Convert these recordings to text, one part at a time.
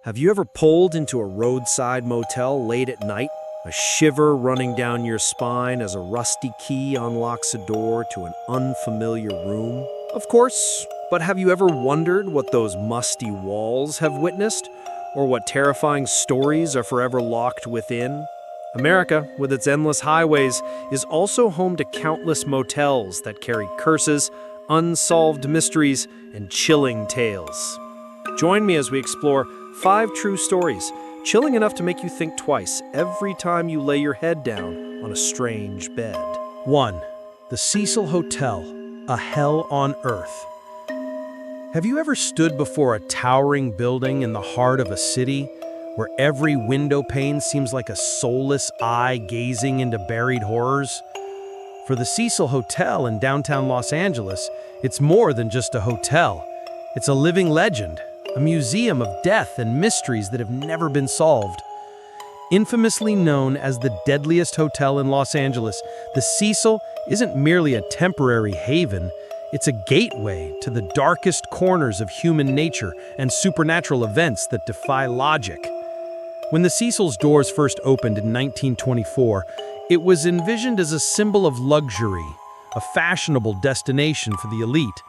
Have you ever pulled into a roadside motel late at night, a shiver running down your spine as a rusty key unlocks a door to an unfamiliar room? Of course, but have you ever wondered what those musty walls have witnessed, or what terrifying stories are forever locked within? America, with its endless highways, is also home to countless motels that carry curses, unsolved mysteries, and chilling tales. Join me as we explore 5 true stories, chilling enough to make you think twice every time you lay your head down on a strange bed. 1. The Cecil Hotel, a hell on earth. Have you ever stood before a towering building in the heart of a city where every window pane seems like a soulless eye gazing into buried horrors? For the Cecil Hotel in downtown Los Angeles, it's more than just a hotel. It's a living legend, a museum of death and mysteries that have never been solved. Infamously known as the deadliest hotel in Los Angeles, the Cecil isn't merely a temporary haven, it's a gateway to the darkest corners of human nature and supernatural events that defy logic. When the Cecil's doors first opened in 1924, it was envisioned as a symbol of luxury, a fashionable destination for the elite.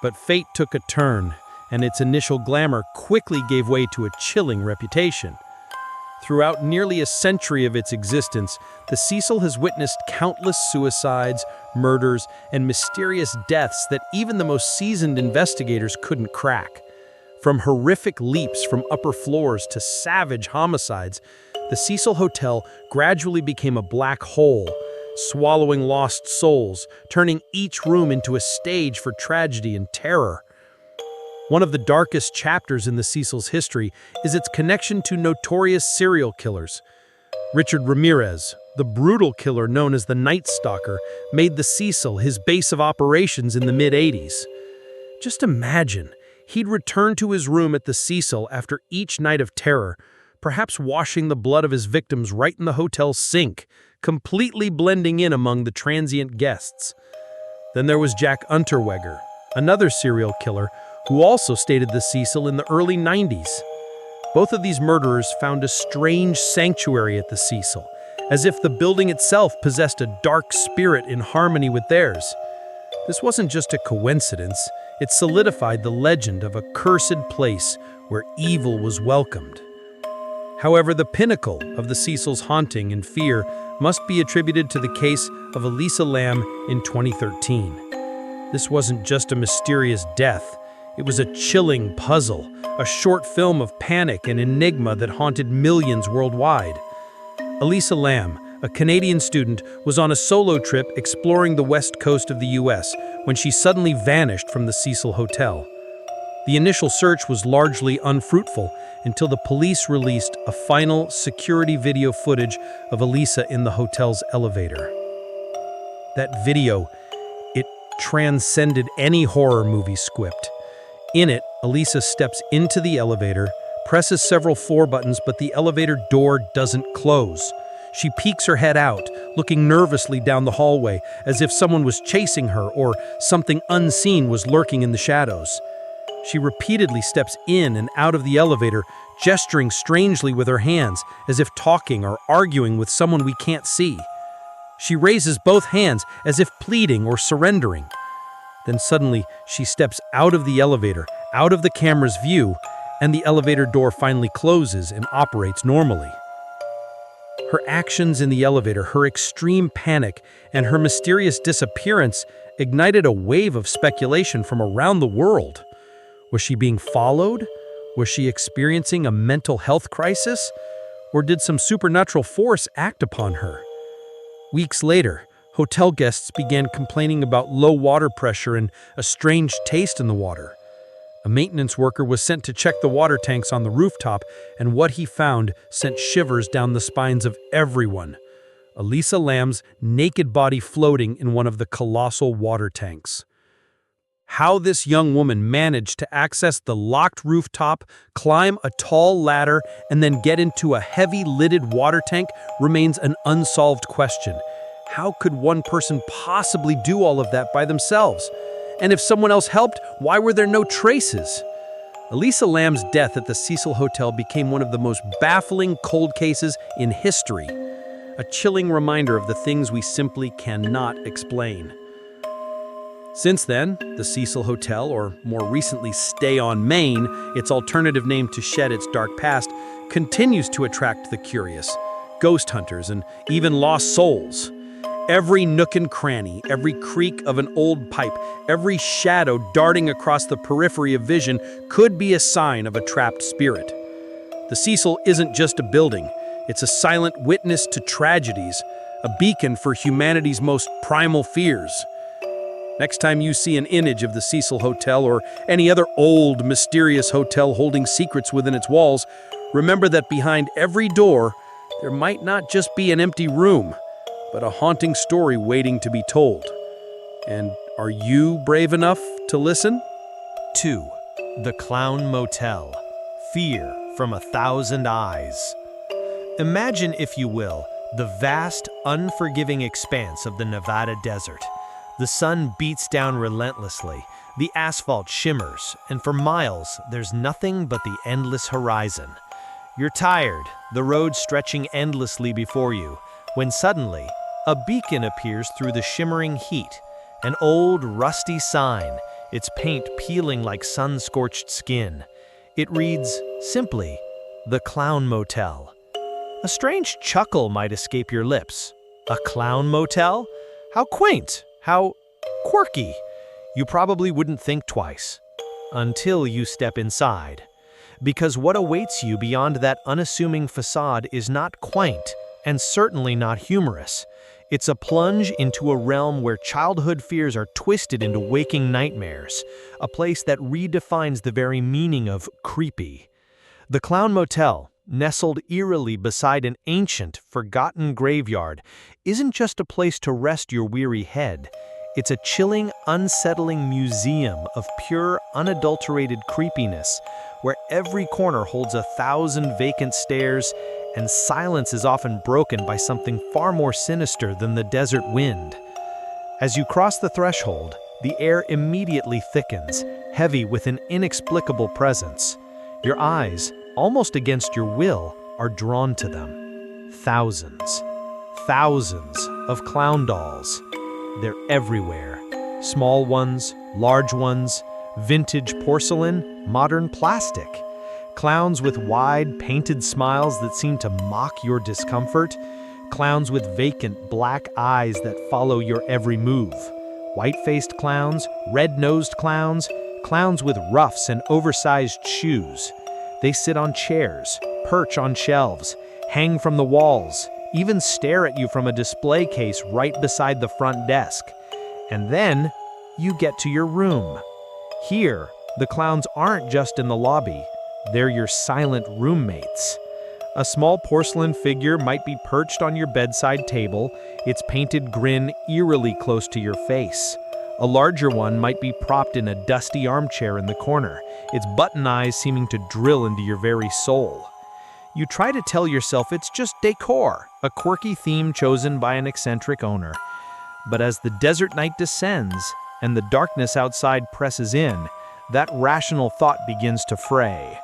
But fate took a turn, and its initial glamour quickly gave way to a chilling reputation. Throughout nearly a century of its existence, the Cecil has witnessed countless suicides, murders, and mysterious deaths that even the most seasoned investigators couldn't crack. From horrific leaps from upper floors to savage homicides, the Cecil Hotel gradually became a black hole, swallowing lost souls, turning each room into a stage for tragedy and terror. One of the darkest chapters in the Cecil's history is its connection to notorious serial killers. Richard Ramirez, the brutal killer known as the Night Stalker, made the Cecil his base of operations in the mid-80s. Just imagine, he'd return to his room at the Cecil after each night of terror, perhaps washing the blood of his victims right in the hotel's sink, completely blending in among the transient guests. Then there was Jack Unterweger, another serial killer who also stayed at the Cecil in the early 90s. Both of these murderers found a strange sanctuary at the Cecil, as if the building itself possessed a dark spirit in harmony with theirs. This wasn't just a coincidence, it solidified the legend of a cursed place where evil was welcomed. However, the pinnacle of the Cecil's haunting and fear must be attributed to the case of Elisa Lam in 2013. This wasn't just a mysterious death. It was a chilling puzzle, a short film of panic and enigma that haunted millions worldwide. Elisa Lam, a Canadian student, was on a solo trip exploring the west coast of the US when she suddenly vanished from the Cecil Hotel. The initial search was largely unfruitful until the police released a final security video footage of Elisa in the hotel's elevator. That video, it transcended any horror movie script. In it, Elisa steps into the elevator, presses several floor buttons, but the elevator door doesn't close. She peeks her head out, looking nervously down the hallway, as if someone was chasing her or something unseen was lurking in the shadows. She repeatedly steps in and out of the elevator, gesturing strangely with her hands, as if talking or arguing with someone we can't see. She raises both hands as if pleading or surrendering. Then suddenly, she steps out of the elevator, out of the camera's view, and the elevator door finally closes and operates normally. Her actions in the elevator, her extreme panic, and her mysterious disappearance ignited a wave of speculation from around the world. Was she being followed? Was she experiencing a mental health crisis? Or did some supernatural force act upon her? Weeks later, hotel guests began complaining about low water pressure and a strange taste in the water. A maintenance worker was sent to check the water tanks on the rooftop, and what he found sent shivers down the spines of everyone. Elisa Lam's naked body floating in one of the colossal water tanks. How this young woman managed to access the locked rooftop, climb a tall ladder, and then get into a heavy-lidded water tank remains an unsolved question. How could one person possibly do all of that by themselves? And if someone else helped, why were there no traces? Elisa Lam's death at the Cecil Hotel became one of the most baffling cold cases in history, a chilling reminder of the things we simply cannot explain. Since then, the Cecil Hotel, or more recently Stay on Main, its alternative name to shed its dark past, continues to attract the curious, ghost hunters, and even lost souls. Every nook and cranny, every creak of an old pipe, every shadow darting across the periphery of vision could be a sign of a trapped spirit. The Cecil isn't just a building, it's a silent witness to tragedies, a beacon for humanity's most primal fears. Next time you see an image of the Cecil Hotel or any other old, mysterious hotel holding secrets within its walls, remember that behind every door, there might not just be an empty room, but a haunting story waiting to be told. And are you brave enough to listen? 2. The Clown Motel. Fear from 1,000 eyes. Imagine, if you will, the vast, unforgiving expanse of the Nevada desert. The sun beats down relentlessly, the asphalt shimmers, and for miles, there's nothing but the endless horizon. You're tired, the road stretching endlessly before you, when suddenly, a beacon appears through the shimmering heat, an old, rusty sign, its paint peeling like sun-scorched skin. It reads, simply, The Clown Motel. A strange chuckle might escape your lips. A clown motel? How quaint, how quirky. You probably wouldn't think twice. Until you step inside. Because what awaits you beyond that unassuming facade is not quaint, and certainly not humorous. It's a plunge into a realm where childhood fears are twisted into waking nightmares, a place that redefines the very meaning of creepy. The Clown Motel, nestled eerily beside an ancient, forgotten graveyard, isn't just a place to rest your weary head. It's a chilling, unsettling museum of pure, unadulterated creepiness, where every corner holds 1,000 vacant stares, and silence is often broken by something far more sinister than the desert wind. As you cross the threshold, the air immediately thickens, heavy with an inexplicable presence. Your eyes, almost against your will, are drawn to them. Thousands of clown dolls. They're everywhere. Small ones, large ones, vintage porcelain, modern plastic. Clowns with wide, painted smiles that seem to mock your discomfort. Clowns with vacant, black eyes that follow your every move. White-faced clowns, red-nosed clowns, clowns with ruffs and oversized shoes. They sit on chairs, perch on shelves, hang from the walls, even stare at you from a display case right beside the front desk. And then, you get to your room. Here, the clowns aren't just in the lobby. They're your silent roommates. A small porcelain figure might be perched on your bedside table, its painted grin eerily close to your face. A larger one might be propped in a dusty armchair in the corner, its button eyes seeming to drill into your very soul. You try to tell yourself it's just decor, a quirky theme chosen by an eccentric owner. But as the desert night descends and the darkness outside presses in, that rational thought begins to fray.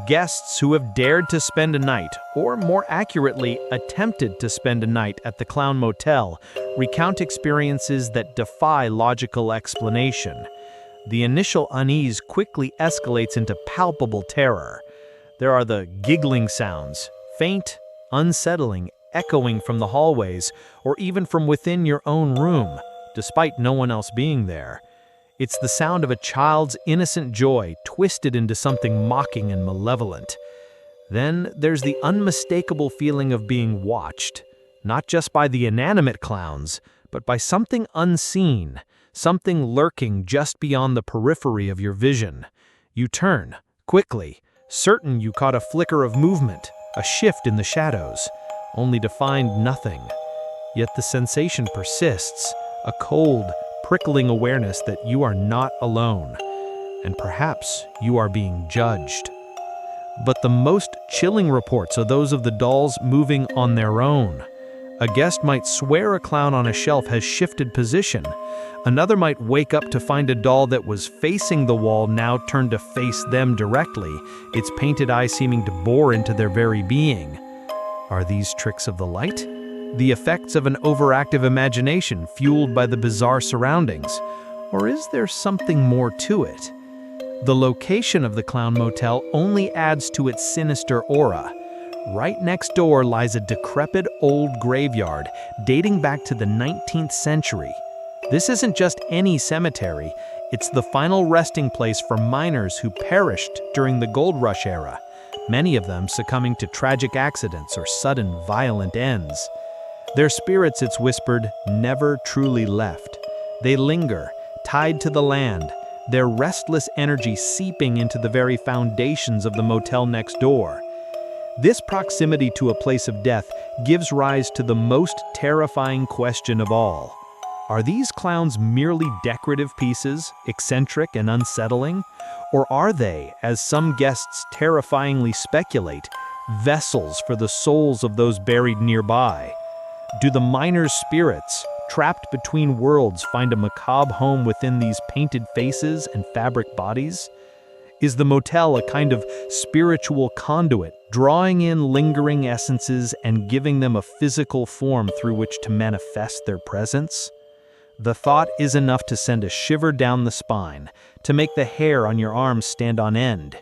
Guests who have dared to spend a night, or more accurately, attempted to spend a night at the Clown Motel, recount experiences that defy logical explanation. The initial unease quickly escalates into palpable terror. There are the giggling sounds, faint, unsettling, echoing from the hallways, or even from within your own room, despite no one else being there. It's the sound of a child's innocent joy twisted into something mocking and malevolent. Then there's the unmistakable feeling of being watched, not just by the inanimate clowns, but by something unseen, something lurking just beyond the periphery of your vision. You turn, quickly, certain you caught a flicker of movement, a shift in the shadows, only to find nothing. Yet the sensation persists, a cold, prickling awareness that you are not alone, and perhaps you are being judged. But the most chilling reports are those of the dolls moving on their own. A guest might swear a clown on a shelf has shifted position. Another might wake up to find a doll that was facing the wall now turned to face them directly, its painted eye seeming to bore into their very being. Are these tricks of the light? The effects of an overactive imagination fueled by the bizarre surroundings? Or is there something more to it? The location of the Clown Motel only adds to its sinister aura. Right next door lies a decrepit old graveyard dating back to the 19th century. This isn't just any cemetery, it's the final resting place for miners who perished during the gold rush era, many of them succumbing to tragic accidents or sudden violent ends. Their spirits, it's whispered, never truly left. They linger, tied to the land, their restless energy seeping into the very foundations of the motel next door. This proximity to a place of death gives rise to the most terrifying question of all. Are these clowns merely decorative pieces, eccentric and unsettling? Or are they, as some guests terrifyingly speculate, vessels for the souls of those buried nearby? Do the miners' spirits, trapped between worlds, find a macabre home within these painted faces and fabric bodies? Is the motel a kind of spiritual conduit, drawing in lingering essences and giving them a physical form through which to manifest their presence? The thought is enough to send a shiver down the spine, to make the hair on your arms stand on end.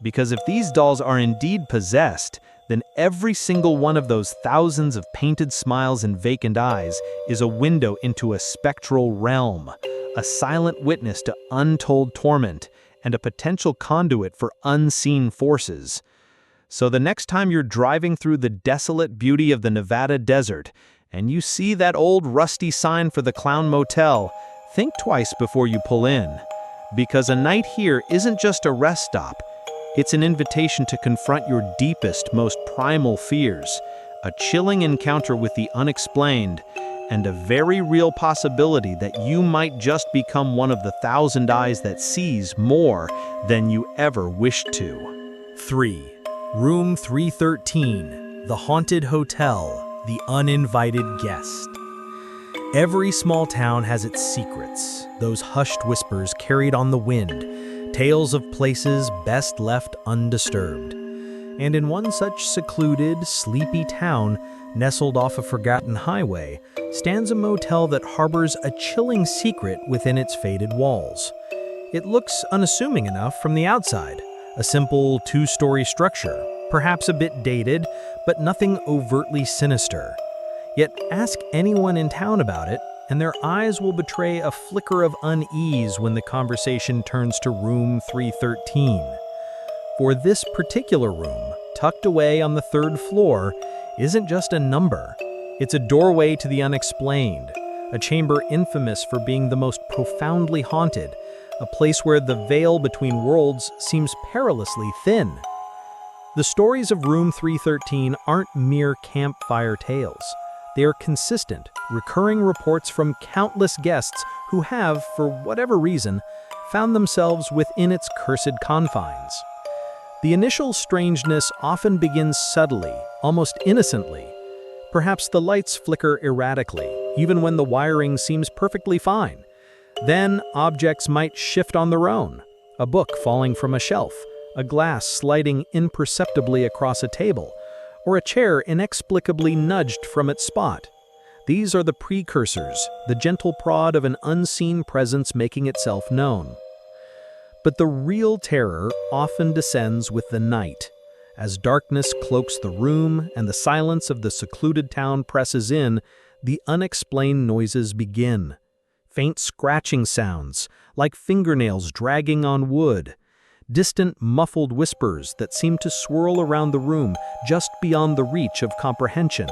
Because if these dolls are indeed possessed, then every single one of those thousands of painted smiles and vacant eyes is a window into a spectral realm, a silent witness to untold torment, and a potential conduit for unseen forces. So the next time you're driving through the desolate beauty of the Nevada desert, and you see that old rusty sign for the Clown Motel, think twice before you pull in. Because a night here isn't just a rest stop, it's an invitation to confront your deepest, most primal fears, a chilling encounter with the unexplained, and a very real possibility that you might just become one of the 1,000 eyes that sees more than you ever wished to. 3. Room 313, The Haunted Hotel. The Uninvited Guest. Every small town has its secrets, those hushed whispers carried on the wind, tales of places best left undisturbed. And in one such secluded, sleepy town, nestled off a forgotten highway, stands a motel that harbors a chilling secret within its faded walls. It looks unassuming enough from the outside, a simple two-story structure, perhaps a bit dated, but nothing overtly sinister. Yet ask anyone in town about it, and their eyes will betray a flicker of unease when the conversation turns to room 313. For this particular room, tucked away on the 3rd floor, isn't just a number. It's a doorway to the unexplained, a chamber infamous for being the most profoundly haunted, a place where the veil between worlds seems perilously thin. The stories of Room 313 aren't mere campfire tales. They are consistent, recurring reports from countless guests who have, for whatever reason, found themselves within its cursed confines. The initial strangeness often begins subtly, almost innocently. Perhaps the lights flicker erratically, even when the wiring seems perfectly fine. Then objects might shift on their own, a book falling from a shelf, a glass sliding imperceptibly across a table, or a chair inexplicably nudged from its spot. These are the precursors, the gentle prod of an unseen presence making itself known. But the real terror often descends with the night. As darkness cloaks the room and the silence of the secluded town presses in, the unexplained noises begin. Faint scratching sounds, like fingernails dragging on wood. Distant, muffled whispers that seem to swirl around the room just beyond the reach of comprehension.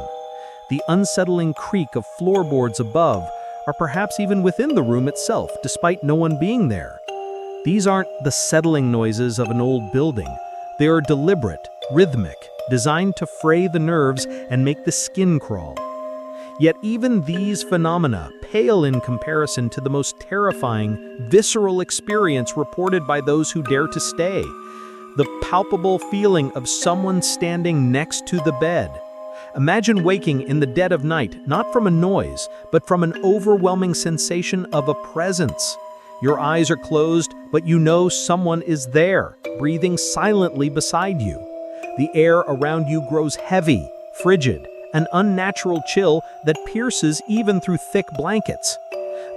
The unsettling creak of floorboards above are perhaps even within the room itself, despite no one being there. These aren't the settling noises of an old building. They are deliberate, rhythmic, designed to fray the nerves and make the skin crawl. Yet even these phenomena pale in comparison to the most terrifying, visceral experience reported by those who dare to stay. The palpable feeling of someone standing next to the bed. Imagine waking in the dead of night, not from a noise, but from an overwhelming sensation of a presence. Your eyes are closed, but you know someone is there, breathing silently beside you. The air around you grows heavy, frigid, an unnatural chill that pierces even through thick blankets.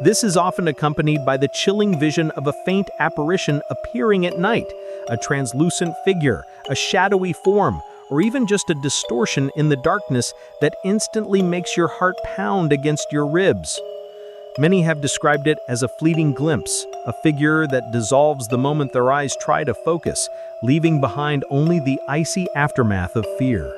This is often accompanied by the chilling vision of a faint apparition appearing at night, a translucent figure, a shadowy form, or even just a distortion in the darkness that instantly makes your heart pound against your ribs. Many have described it as a fleeting glimpse, a figure that dissolves the moment their eyes try to focus, leaving behind only the icy aftermath of fear.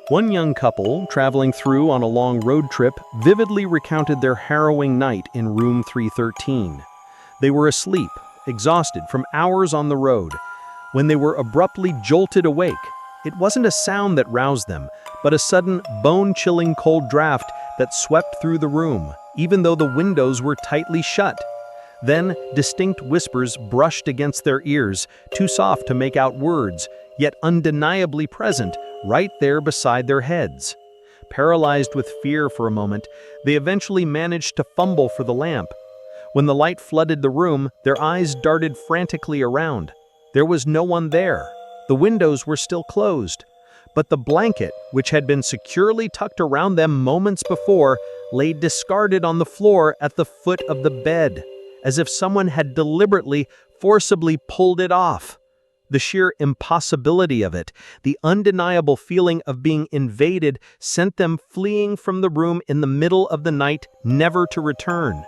One young couple, traveling through on a long road trip, vividly recounted their harrowing night in room 313. They were asleep, exhausted from hours on the road, when they were abruptly jolted awake. It wasn't a sound that roused them, but a sudden, bone-chilling cold draft that swept through the room, even though the windows were tightly shut. Then, distinct whispers brushed against their ears, too soft to make out words, yet undeniably present, right there beside their heads. Paralyzed with fear for a moment, they eventually managed to fumble for the lamp. When the light flooded the room, their eyes darted frantically around. There was no one there. The windows were still closed. But the blanket, which had been securely tucked around them moments before, lay discarded on the floor at the foot of the bed, as if someone had deliberately, forcibly pulled it off. The sheer impossibility of it, the undeniable feeling of being invaded, sent them fleeing from the room in the middle of the night, never to return.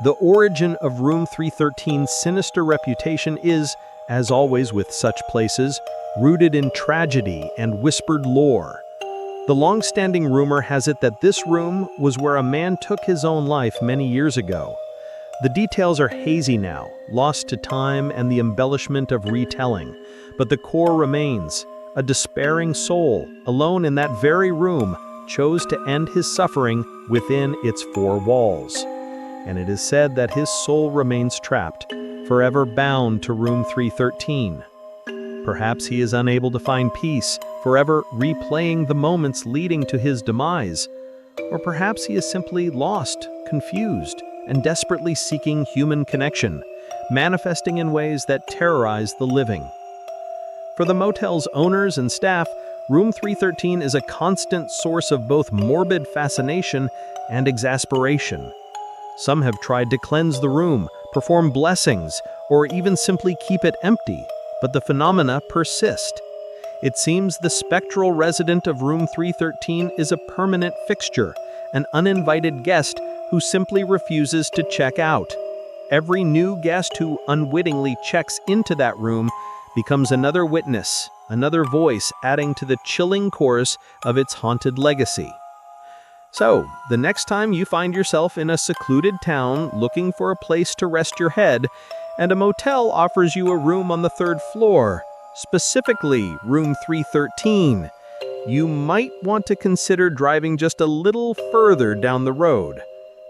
The origin of Room 313's sinister reputation is, as always with such places, rooted in tragedy and whispered lore. The long-standing rumor has it that this room was where a man took his own life many years ago. The details are hazy now, lost to time and the embellishment of retelling, but the core remains. A despairing soul, alone in that very room, chose to end his suffering within its four walls. And it is said that his soul remains trapped, forever bound to Room 313. Perhaps he is unable to find peace, forever replaying the moments leading to his demise. Or perhaps he is simply lost, confused, and desperately seeking human connection, manifesting in ways that terrorize the living. For the motel's owners and staff, Room 313 is a constant source of both morbid fascination and exasperation. Some have tried to cleanse the room, perform blessings, or even simply keep it empty, but the phenomena persist. It seems the spectral resident of Room 313 is a permanent fixture, an uninvited guest who simply refuses to check out. Every new guest who unwittingly checks into that room becomes another witness, another voice adding to the chilling chorus of its haunted legacy. So, the next time you find yourself in a secluded town looking for a place to rest your head, and a motel offers you a room on the third floor, specifically Room 313, you might want to consider driving just a little further down the road.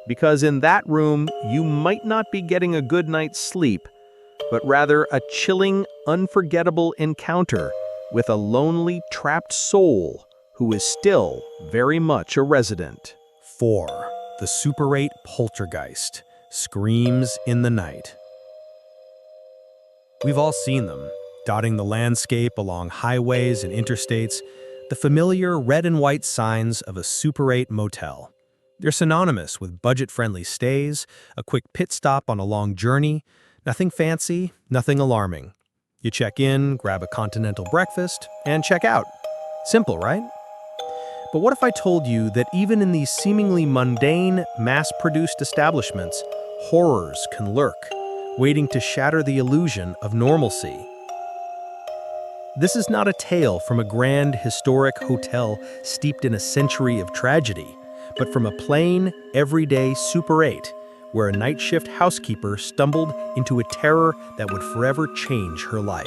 Because in that room, you might not be getting a good night's sleep, but rather a chilling, unforgettable encounter with a lonely, trapped soul who is still very much a resident. 4. The Super 8 Poltergeist screams in the night. We've all seen them, dotting the landscape along highways and interstates, the familiar red and white signs of a Super 8 motel. They're synonymous with budget-friendly stays, a quick pit stop on a long journey, nothing fancy, nothing alarming. You check in, grab a continental breakfast, and check out. Simple, right? But what if I told you that even in these seemingly mundane, mass-produced establishments, horrors can lurk, waiting to shatter the illusion of normalcy? This is not a tale from a grand, historic hotel steeped in a century of tragedy, but from a plain, everyday Super 8, where a night shift housekeeper stumbled into a terror that would forever change her life.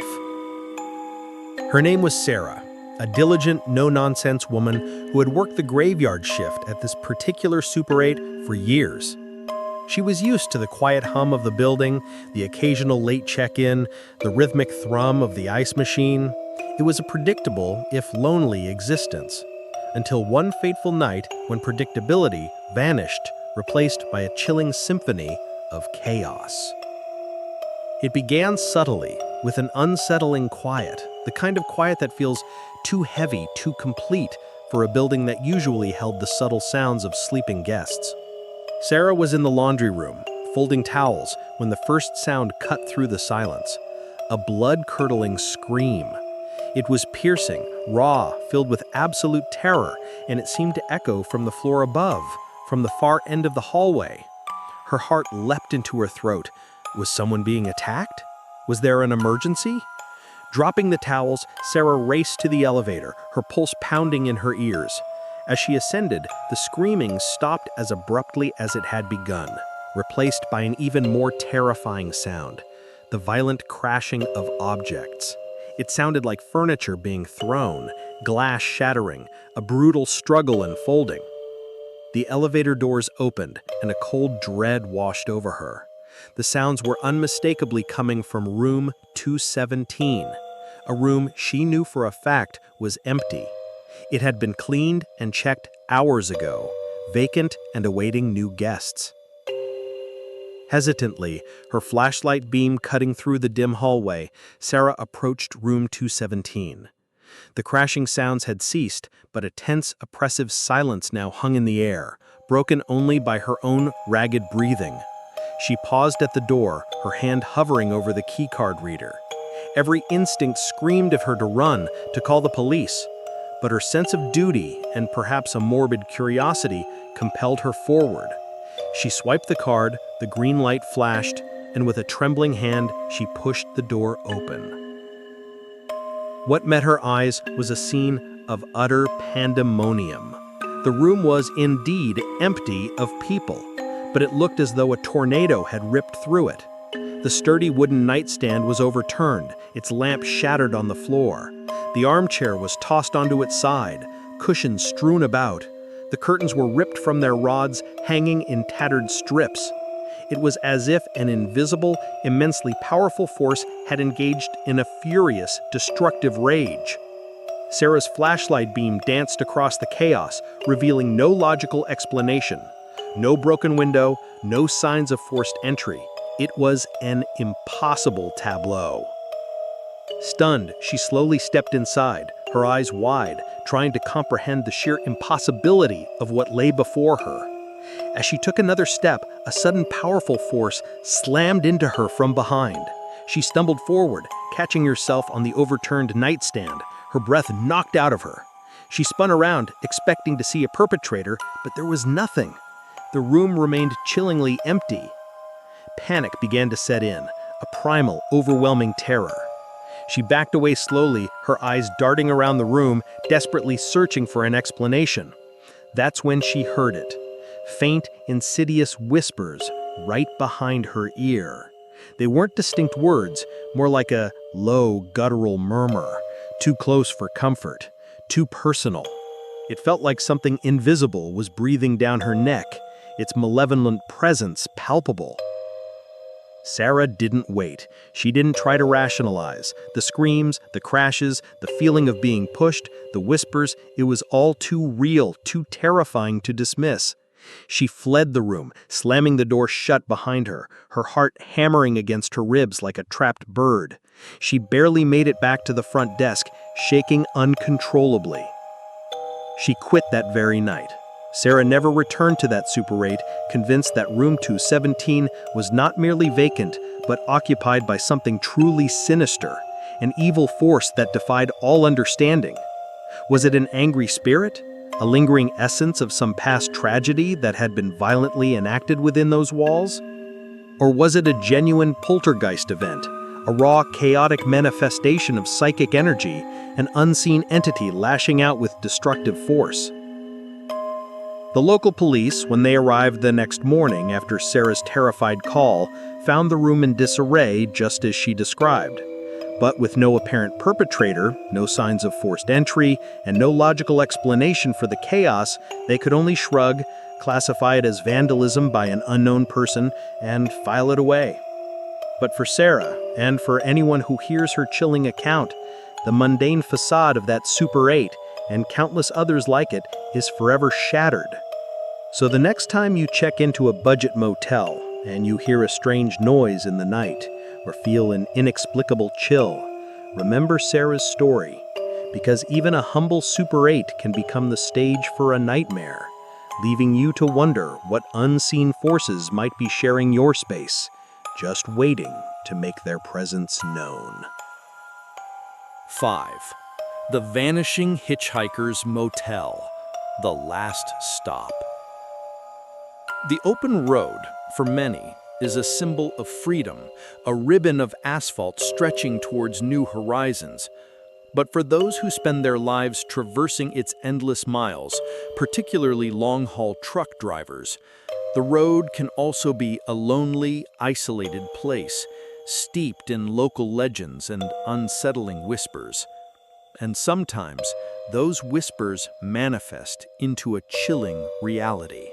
Her name was Sarah, a diligent, no-nonsense woman who had worked the graveyard shift at this particular Super 8 for years. She was used to the quiet hum of the building, the occasional late check-in, the rhythmic thrum of the ice machine. It was a predictable, if lonely, existence. until one fateful night when predictability vanished, replaced by a chilling symphony of chaos. It began subtly, with an unsettling quiet, the kind of quiet that feels too heavy, too complete for a building that usually held the subtle sounds of sleeping guests. Sarah was in the laundry room, folding towels, when the first sound cut through the silence. A blood-curdling scream. It was piercing, raw, filled with absolute terror, and it seemed to echo from the floor above, from the far end of the hallway. Her heart leapt into her throat. Was someone being attacked? Was there an emergency? Dropping the towels, Sarah raced to the elevator, her pulse pounding in her ears. As she ascended, the screaming stopped as abruptly as it had begun, replaced by an even more terrifying sound, the violent crashing of objects. It sounded like furniture being thrown, glass shattering, a brutal struggle unfolding. The elevator doors opened, and a cold dread washed over her. The sounds were unmistakably coming from room 217, a room she knew for a fact was empty. It had been cleaned and checked hours ago, vacant and awaiting new guests. Hesitantly, her flashlight beam cutting through the dim hallway, Sarah approached room 217. The crashing sounds had ceased, but a tense, oppressive silence now hung in the air, broken only by her own ragged breathing. She paused at the door, her hand hovering over the keycard reader. Every instinct screamed of her to run, to call the police. But her sense of duty, and perhaps a morbid curiosity, compelled her forward. She swiped the card, the green light flashed, and with a trembling hand, she pushed the door open. What met her eyes was a scene of utter pandemonium. The room was indeed empty of people, but it looked as though a tornado had ripped through it. The sturdy wooden nightstand was overturned, its lamp shattered on the floor. The armchair was tossed onto its side, cushions strewn about. The curtains were ripped from their rods, hanging in tattered strips. It was as if an invisible, immensely powerful force had engaged in a furious, destructive rage. Sarah's flashlight beam danced across the chaos, revealing no logical explanation. No broken window, no signs of forced entry. It was an impossible tableau. Stunned, she slowly stepped inside, her eyes wide, trying to comprehend the sheer impossibility of what lay before her. As she took another step, a sudden powerful force slammed into her from behind. She stumbled forward, catching herself on the overturned nightstand, her breath knocked out of her. She spun around, expecting to see a perpetrator, but there was nothing. The room remained chillingly empty. Panic began to set in, a primal, overwhelming terror. She backed away slowly, her eyes darting around the room, desperately searching for an explanation. That's when she heard it. Faint, insidious whispers right behind her ear. They weren't distinct words, more like a low, guttural murmur, too close for comfort, too personal. It felt like something invisible was breathing down her neck, its malevolent presence palpable. Sarah didn't wait. She didn't try to rationalize. The screams, the crashes, the feeling of being pushed, the whispers, it was all too real, too terrifying to dismiss. She fled the room, slamming the door shut behind her, her heart hammering against her ribs like a trapped bird. She barely made it back to the front desk, shaking uncontrollably. She quit that very night. Sarah never returned to that Super 8, convinced that room 217 was not merely vacant, but occupied by something truly sinister, an evil force that defied all understanding. Was it an angry spirit? A lingering essence of some past tragedy that had been violently enacted within those walls? Or was it a genuine poltergeist event, a raw, chaotic manifestation of psychic energy, an unseen entity lashing out with destructive force? The local police, when they arrived the next morning after Sarah's terrified call, found the room in disarray just as she described. But with no apparent perpetrator, no signs of forced entry, and no logical explanation for the chaos, they could only shrug, classify it as vandalism by an unknown person, and file it away. But for Sarah, and for anyone who hears her chilling account, the mundane facade of that Super 8, and countless others like it, is forever shattered. So the next time you check into a budget motel and you hear a strange noise in the night or feel an inexplicable chill, remember Sarah's story, because even a humble Super 8 can become the stage for a nightmare, leaving you to wonder what unseen forces might be sharing your space, just waiting to make their presence known. 5. The Vanishing Hitchhiker's Motel, the last stop. The open road, for many, is a symbol of freedom, a ribbon of asphalt stretching towards new horizons. But for those who spend their lives traversing its endless miles, particularly long-haul truck drivers, the road can also be a lonely, isolated place, steeped in local legends and unsettling whispers. And sometimes, those whispers manifest into a chilling reality.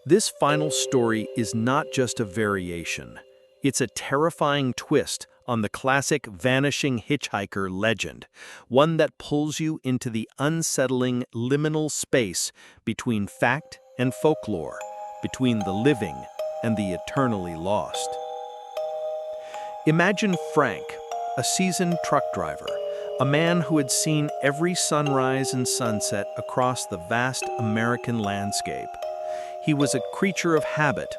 This final story is not just a variation. It's a terrifying twist on the classic vanishing hitchhiker legend, one that pulls you into the unsettling liminal space between fact and folklore, between the living and the eternally lost. Imagine Frank, a seasoned truck driver, a man who had seen every sunrise and sunset across the vast American landscape. He was a creature of habit,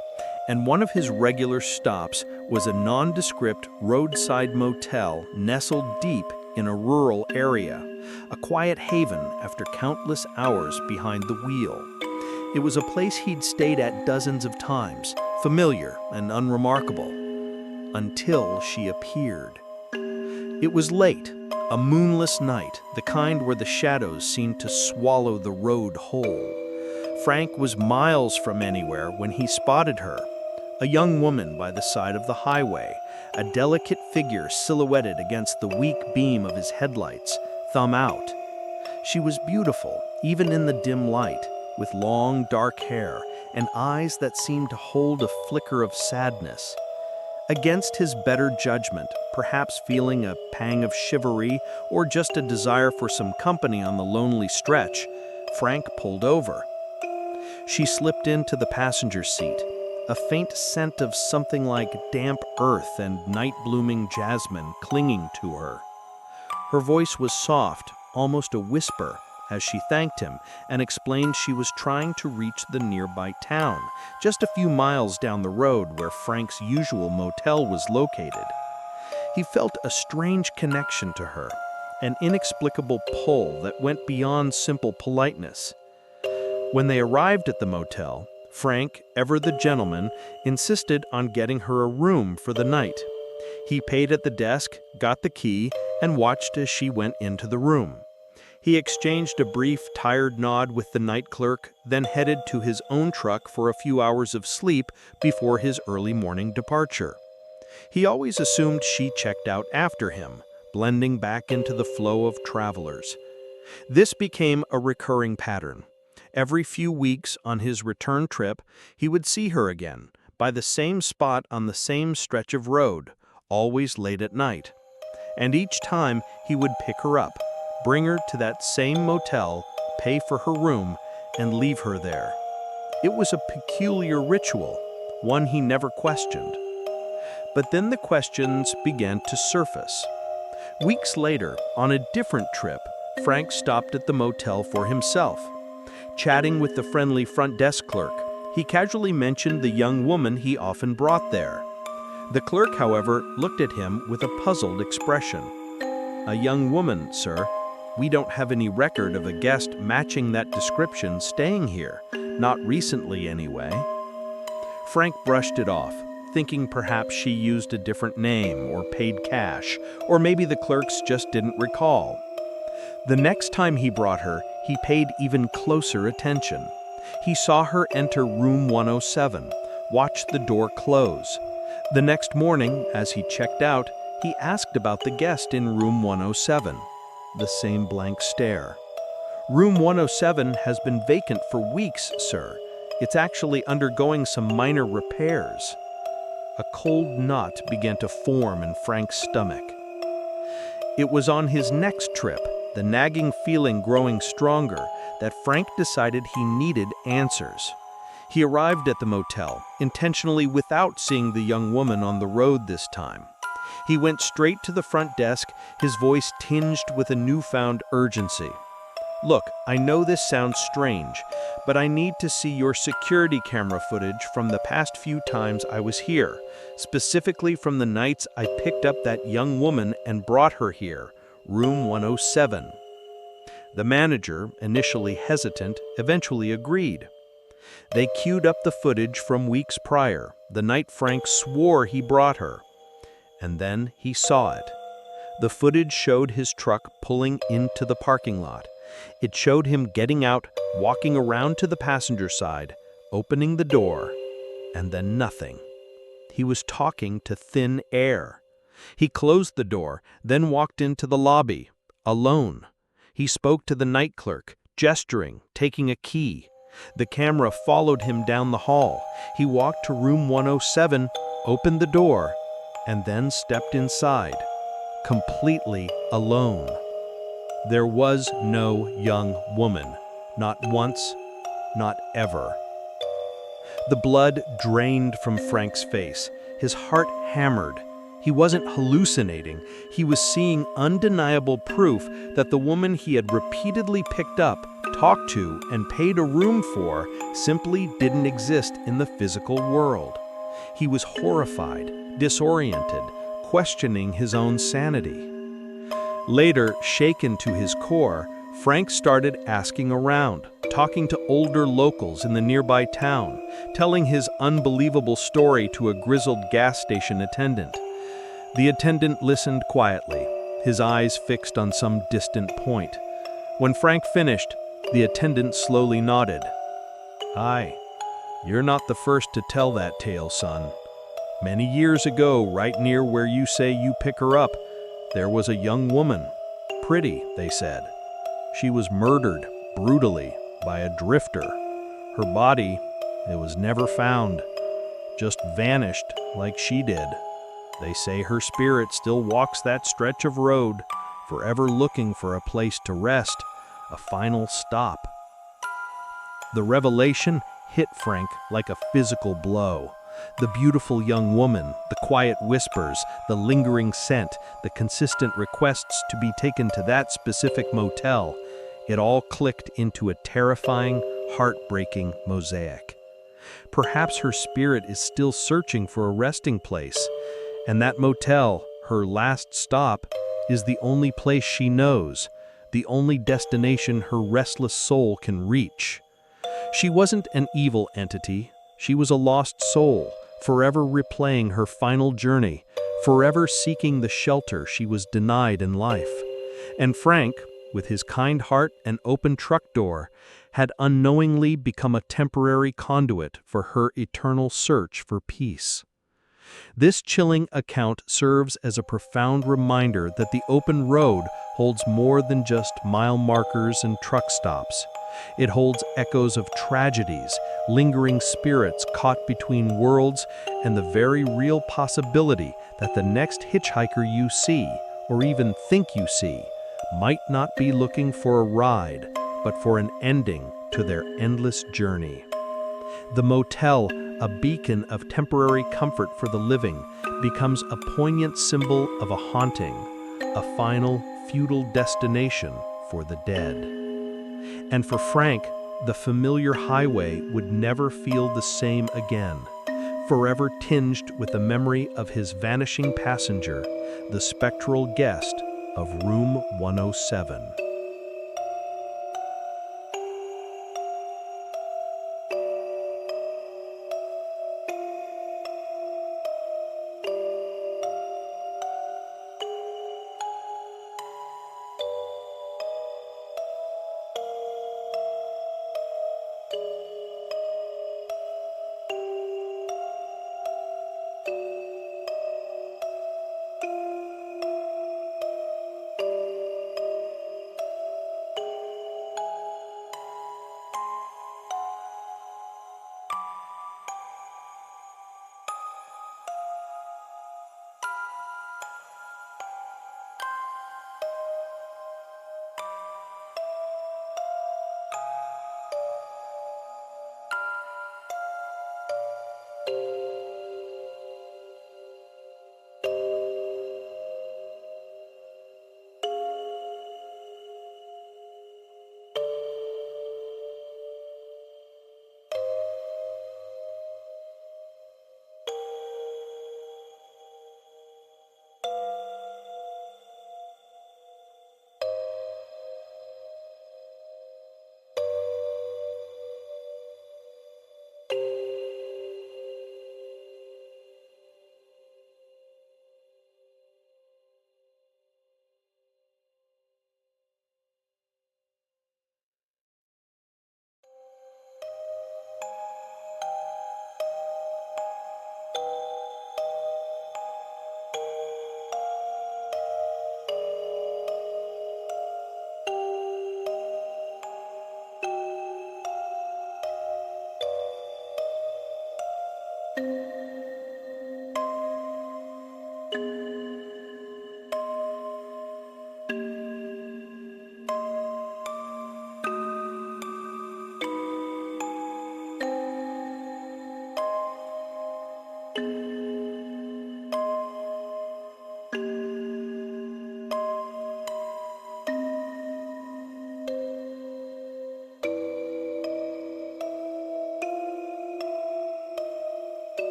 and one of his regular stops was a nondescript roadside motel nestled deep in a rural area, a quiet haven after countless hours behind the wheel. It was a place he'd stayed at dozens of times, familiar and unremarkable, until she appeared. It was late, a moonless night, the kind where the shadows seemed to swallow the road whole. Frank was miles from anywhere when he spotted her, a young woman by the side of the highway, a delicate figure silhouetted against the weak beam of his headlights, thumb out. She was beautiful, even in the dim light, with long, dark hair and eyes that seemed to hold a flicker of sadness. Against his better judgment, perhaps feeling a pang of chivalry or just a desire for some company on the lonely stretch, Frank pulled over. She slipped into the passenger seat, a faint scent of something like damp earth and night-blooming jasmine clinging to her. Her voice was soft, almost a whisper, as she thanked him and explained she was trying to reach the nearby town, just a few miles down the road where Frank's usual motel was located. He felt a strange connection to her, an inexplicable pull that went beyond simple politeness. When they arrived at the motel, Frank, ever the gentleman, insisted on getting her a room for the night. He paid at the desk, got the key, and watched as she went into the room. He exchanged a brief, tired nod with the night clerk, then headed to his own truck for a few hours of sleep before his early morning departure. He always assumed she checked out after him, blending back into the flow of travelers. This became a recurring pattern. Every few weeks on his return trip, he would see her again, by the same spot on the same stretch of road, always late at night. And each time he would pick her up, bring her to that same motel, pay for her room, and leave her there. It was a peculiar ritual, one he never questioned. But then the questions began to surface. Weeks later, on a different trip, Frank stopped at the motel for himself. Chatting with the friendly front desk clerk, he casually mentioned the young woman he often brought there. The clerk, however, looked at him with a puzzled expression. "A young woman, sir. We don't have any record of a guest matching that description staying here, not recently anyway." Frank brushed it off, thinking perhaps she used a different name or paid cash, or maybe the clerks just didn't recall. The next time he brought her, he paid even closer attention. He saw her enter room 107, watched the door close. The next morning, as he checked out, he asked about the guest in room 107. The same blank stare. "Room 107 has been vacant for weeks, sir. It's actually undergoing some minor repairs." A cold knot began to form in Frank's stomach. It was on his next trip the nagging feeling growing stronger, that Frank decided he needed answers. He arrived at the motel, intentionally without seeing the young woman on the road this time. He went straight to the front desk, his voice tinged with a newfound urgency. "Look, I know this sounds strange, but I need to see your security camera footage from the past few times I was here, specifically from the nights I picked up that young woman and brought her here, room 107. The manager, initially hesitant, eventually agreed. They queued up the footage from weeks prior, the night Frank swore he brought her. And then he saw it. The footage showed his truck pulling into the parking lot. It showed him getting out, walking around to the passenger side, opening the door, and then nothing. He was talking to thin air. He closed the door, then walked into the lobby, alone. He spoke to the night clerk, gesturing, taking a key. The camera followed him down the hall. He walked to room 107, opened the door, and then stepped inside, completely alone. There was no young woman, not once, not ever. The blood drained from Frank's face. His heart hammered. He wasn't hallucinating. He was seeing undeniable proof that the woman he had repeatedly picked up, talked to, and paid a room for simply didn't exist in the physical world. He was horrified, disoriented, questioning his own sanity. Later, shaken to his core, Frank started asking around, talking to older locals in the nearby town, telling his unbelievable story to a grizzled gas station attendant. The attendant listened quietly, his eyes fixed on some distant point. When Frank finished, the attendant slowly nodded. "Aye, you're not the first to tell that tale, son. Many years ago, right near where you say you pick her up, there was a young woman. Pretty, they said. She was murdered, brutally, by a drifter. Her body, it was never found. Just vanished like she did. They say her spirit still walks that stretch of road, forever looking for a place to rest, a final stop." The revelation hit Frank like a physical blow. The beautiful young woman, the quiet whispers, the lingering scent, the consistent requests to be taken to that specific motel, it all clicked into a terrifying, heartbreaking mosaic. Perhaps her spirit is still searching for a resting place, and that motel, her last stop, is the only place she knows, the only destination her restless soul can reach. She wasn't an evil entity. She was a lost soul, forever replaying her final journey, forever seeking the shelter she was denied in life. And Frank, with his kind heart and open truck door, had unknowingly become a temporary conduit for her eternal search for peace. This chilling account serves as a profound reminder that the open road holds more than just mile markers and truck stops. It holds echoes of tragedies, lingering spirits caught between worlds, and the very real possibility that the next hitchhiker you see, or even think you see, might not be looking for a ride, but for an ending to their endless journey. The motel, a beacon of temporary comfort for the living, becomes a poignant symbol of a haunting, a final, futile destination for the dead. And for Frank, the familiar highway would never feel the same again, forever tinged with the memory of his vanishing passenger, the spectral guest of room 107.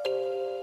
you